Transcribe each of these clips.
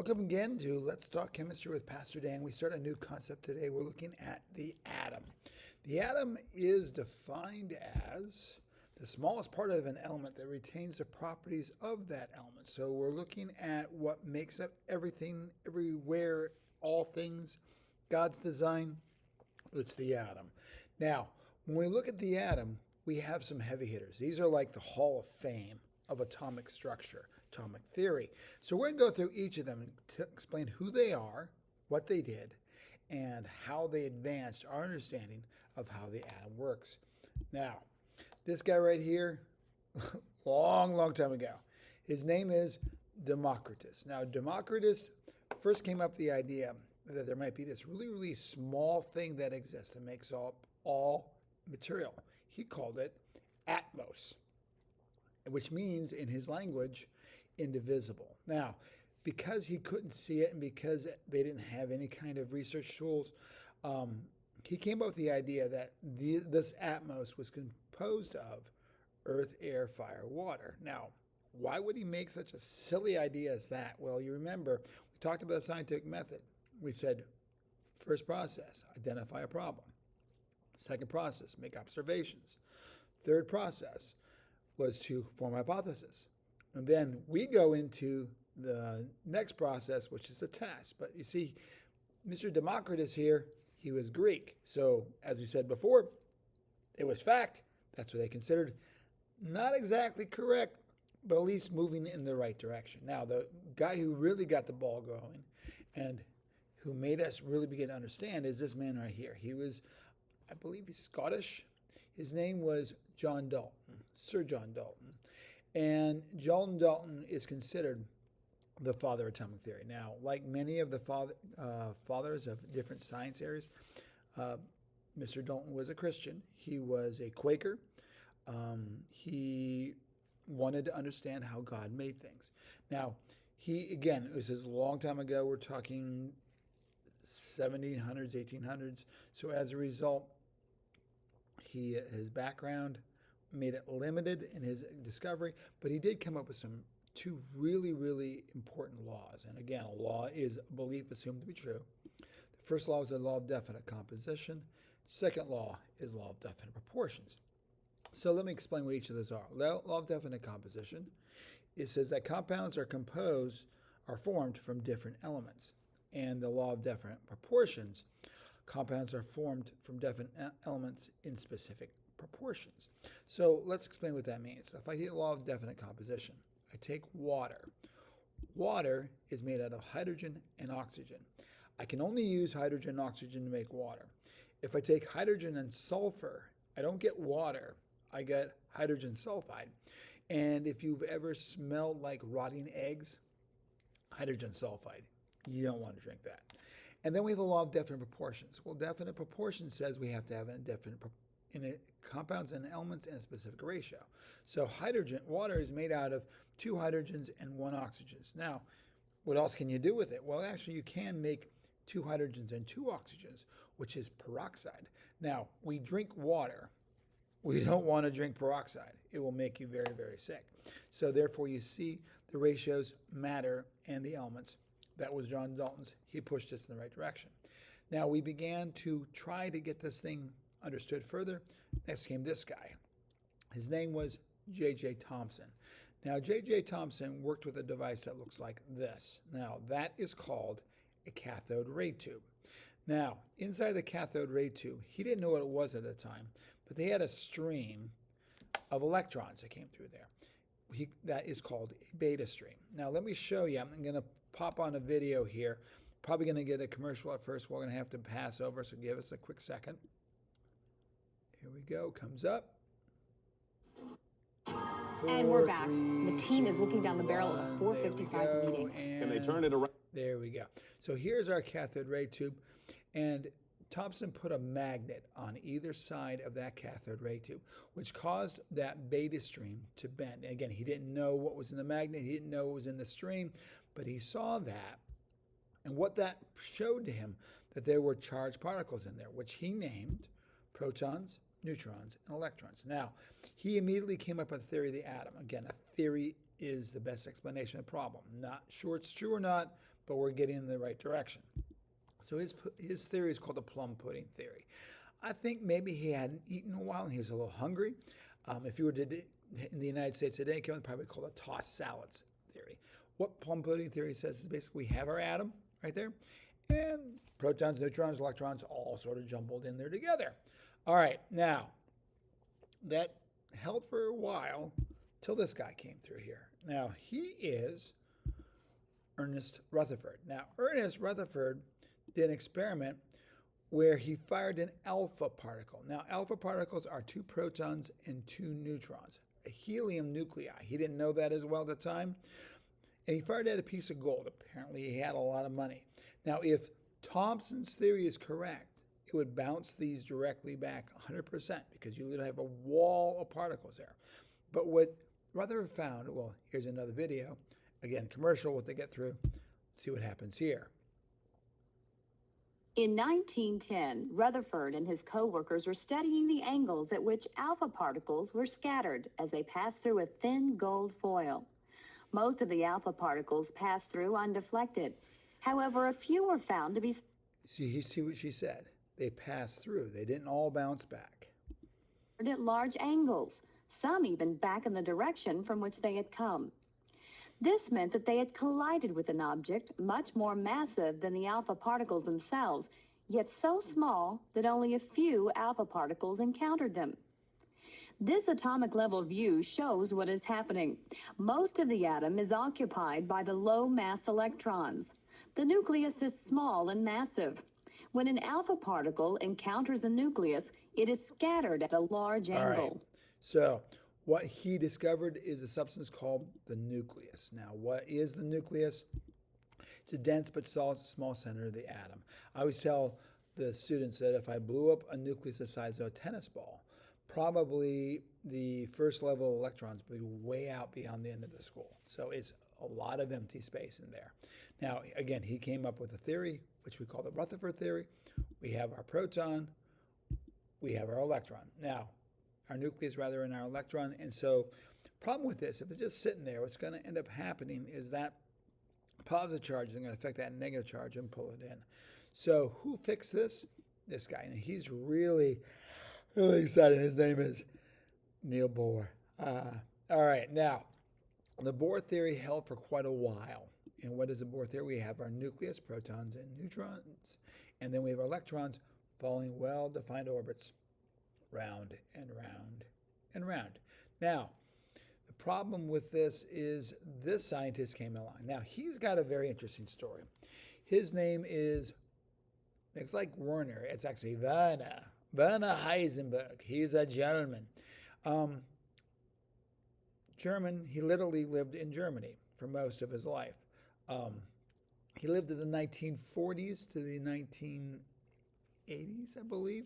Welcome again to Let's Talk Chemistry with Pastor Dan. We start a new concept today. We're looking at the atom. The atom is defined as the smallest part of an element that retains the properties of that element. So we're looking at what makes up everything, everywhere, all things, God's design. It's the atom. Now, when we look at the atom, we have some heavy hitters. These are like the Hall of Fame of atomic structure, atomic theory. So we're going to go through each of them and explain who they are, what they did, and how they advanced our understanding of how the atom works. Now, this guy right here, long time ago, his name is Democritus. Now, Democritus first came up with the idea that there might be this really small thing that exists that makes up all material. He called it atmos, which means in his language, indivisible. Now, because he couldn't see it and because they didn't have any kind of research tools, he came up with the idea that this atmos was composed of earth, air, fire, water. Now, why would he make such a silly idea as that? Well, you remember, we talked about the scientific method. We said, first process, identify a problem. Second process, make observations. Third process was to form a hypothesis. And then we go into the next process, which is a test. But you see, Mr. Democritus here, he was Greek. So as we said before, it was fact. That's what they considered. Not exactly correct, but at least moving in the right direction. Now, the guy who really got the ball going and who made us really begin to understand is this man right here. He was, I believe he's Scottish. His name was John Dalton, Sir John Dalton. And John Dalton is considered the father of atomic theory. Now, like many of the fathers of different science areas, Mr. Dalton was a Christian. He was a Quaker. He wanted to understand how God made things. Now, again, it was a long time ago. We're talking 1700s, 1800s. So as a result, his background made it limited in his discovery, but he did come up with two really important laws. And again, a law is a belief assumed to be true. The first law is the law of definite composition. Second law is law of definite proportions. So let me explain what each of those are. Law of definite composition, it says that compounds are formed from different elements. And the law of definite proportions, compounds are formed from different elements in specific proportions. So let's explain what that means. If I take the law of definite composition, I take water. Water is made out of hydrogen and oxygen. I can only use hydrogen and oxygen to make water. If I take hydrogen and sulfur, I don't get water, I get hydrogen sulfide. And if you've ever smelled like rotting eggs, hydrogen sulfide, you don't want to drink that. And then we have the law of definite proportions. Well, definite proportions says we have to have compounds and elements in a specific ratio. So water is made out of 2 hydrogens and 1 oxygen. Now, what else can you do with it? Well, actually, you can make 2 hydrogens and 2 oxygens, which is peroxide. Now, we drink water. We don't want to drink peroxide. It will make you very sick. So therefore, you see the ratios matter and the elements. That was John Dalton's. He pushed us in the right direction. Now, we began to try to get this thing understood further. Next came this guy. His name was J.J. Thomson. Now, J.J. Thomson worked with a device that looks like this. Now, that is called a cathode ray tube. Now, inside the cathode ray tube, he didn't know what it was at the time, but they had a stream of electrons that came through there. That is called a beta stream. Now, let me show you. I'm going to pop on a video here. Probably going to get a commercial at first. We're going to have to pass over, so give us a quick second. Here we go. Comes up. And we're back. The team is looking down the barrel of a 455 meeting. Can they turn it around? There we go. So here's our cathode ray tube. And Thomson put a magnet on either side of that cathode ray tube, which caused that beta stream to bend. And again, he didn't know what was in the magnet. He didn't know what was in the stream, but he saw that. And what that showed to him, that there were charged particles in there, which he named protons, neutrons, and electrons. Now, he immediately came up with the theory of the atom. Again, a theory is the best explanation of the problem. Not sure it's true or not, but we're getting in the right direction. So his theory is called the plum pudding theory. I think maybe he hadn't eaten in a while and he was a little hungry. If you were to, in the United States today, it would probably call it tossed salads theory. What plum pudding theory says is basically we have our atom right there, and protons, neutrons, electrons all sort of jumbled in there together. All right, now that held for a while till this guy came through here. Now he is Ernest Rutherford. Now Ernest Rutherford did an experiment where he fired an alpha particle. Now, alpha particles are 2 protons and 2 neutrons, a helium nuclei. He didn't know that as well at the time. And he fired at a piece of gold. Apparently, he had a lot of money. Now, if Thomson's theory is correct, it would bounce these directly back 100% because you literally have a wall of particles there. But what Rutherford found, well, here's another video. Again, commercial, what they get through. See what happens here. In 1910, Rutherford and his co-workers were studying the angles at which alpha particles were scattered as they passed through a thin gold foil. Most of the alpha particles passed through undeflected. However, a few were found to be... See what she said? They passed through. They didn't all bounce back. ...at large angles, some even back in the direction from which they had come. This meant that they had collided with an object much more massive than the alpha particles themselves, yet so small that only a few alpha particles encountered them. This atomic level view shows what is happening. Most of the atom is occupied by the low mass electrons. The nucleus is small and massive. When an alpha particle encounters a nucleus, it is scattered at a large angle. All right. So what he discovered is a substance called the nucleus. Now, what is the nucleus? It's a dense but small center of the atom. I always tell the students that if I blew up a nucleus the size of a tennis ball, probably the first level of electrons would be way out beyond the end of the school. So it's a lot of empty space in there. Now, again, he came up with a theory, which we call the Rutherford theory. We have our proton, we have our electron. Now, our nucleus rather than our electron. And so problem with this, if it's just sitting there, what's going to end up happening is that positive charge is going to affect that negative charge and pull it in. So who fixed this? This guy. And he's really excited. His name is Neil Bohr. All right. Now, the Bohr theory held for quite a while. And what is the Bohr theory? We have our nucleus, protons, and neutrons. And then we have our electrons following well-defined orbits round and round and round. Now, the problem with this is this scientist came along. Now, he's got a very interesting story. His name is, it's like Werner. It's actually Werner Heisenberg. He's a German. He literally lived in Germany for most of his life. He lived in the 1940s to the 1980s, I believe.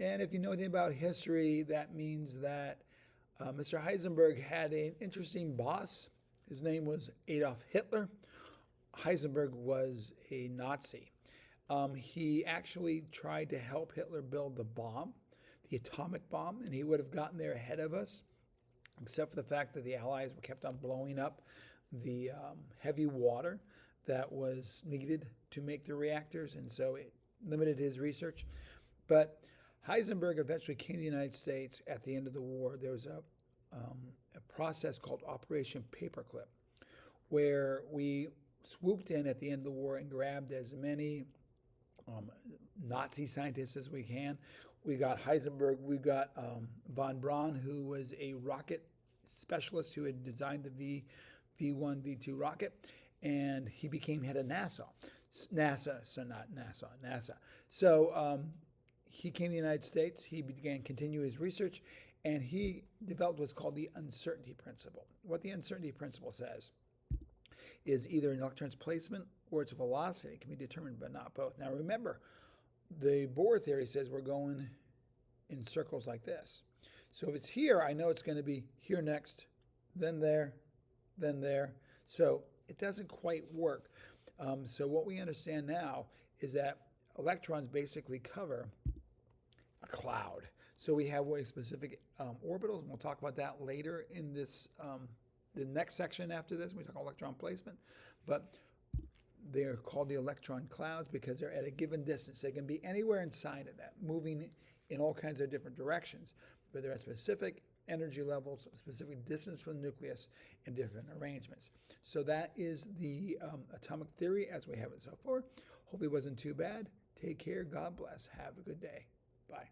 And if you know anything about history, that means that Mr. Heisenberg had an interesting boss. His name was Adolf Hitler. Heisenberg was a Nazi. He actually tried to help Hitler build the bomb, the atomic bomb, and he would have gotten there ahead of us, except for the fact that the Allies were kept on blowing up the heavy water that was needed to make the reactors, and so it limited his research. But Heisenberg eventually came to the United States at the end of the war. There was a process called Operation Paperclip, where we swooped in at the end of the war and grabbed as many Nazi scientists as we can. We got Heisenberg, we got von Braun, who was a rocket specialist who had designed the V1, V2 rocket, and he became head of NASA. So he came to the United States, he began to continue his research, and he developed what's called the uncertainty principle. What the uncertainty principle says is either an electron's placement or its velocity can be determined, but not both. Now remember, the Bohr theory says we're going in circles like this. So if it's here, I know it's going to be here next, then there, then there. So it doesn't quite work. So what we understand now is that electrons basically cover a cloud. So we have very specific orbitals, and we'll talk about that later in this, the next section after this. We talk about electron placement. But They're called the electron clouds because they're at a given distance. They can be anywhere inside of that, moving in all kinds of different directions, but they're at specific energy levels, specific distance from the nucleus, and different arrangements. So that is the atomic theory as we have it so far. Hopefully it wasn't too bad. Take care. God bless. Have a good day. Bye.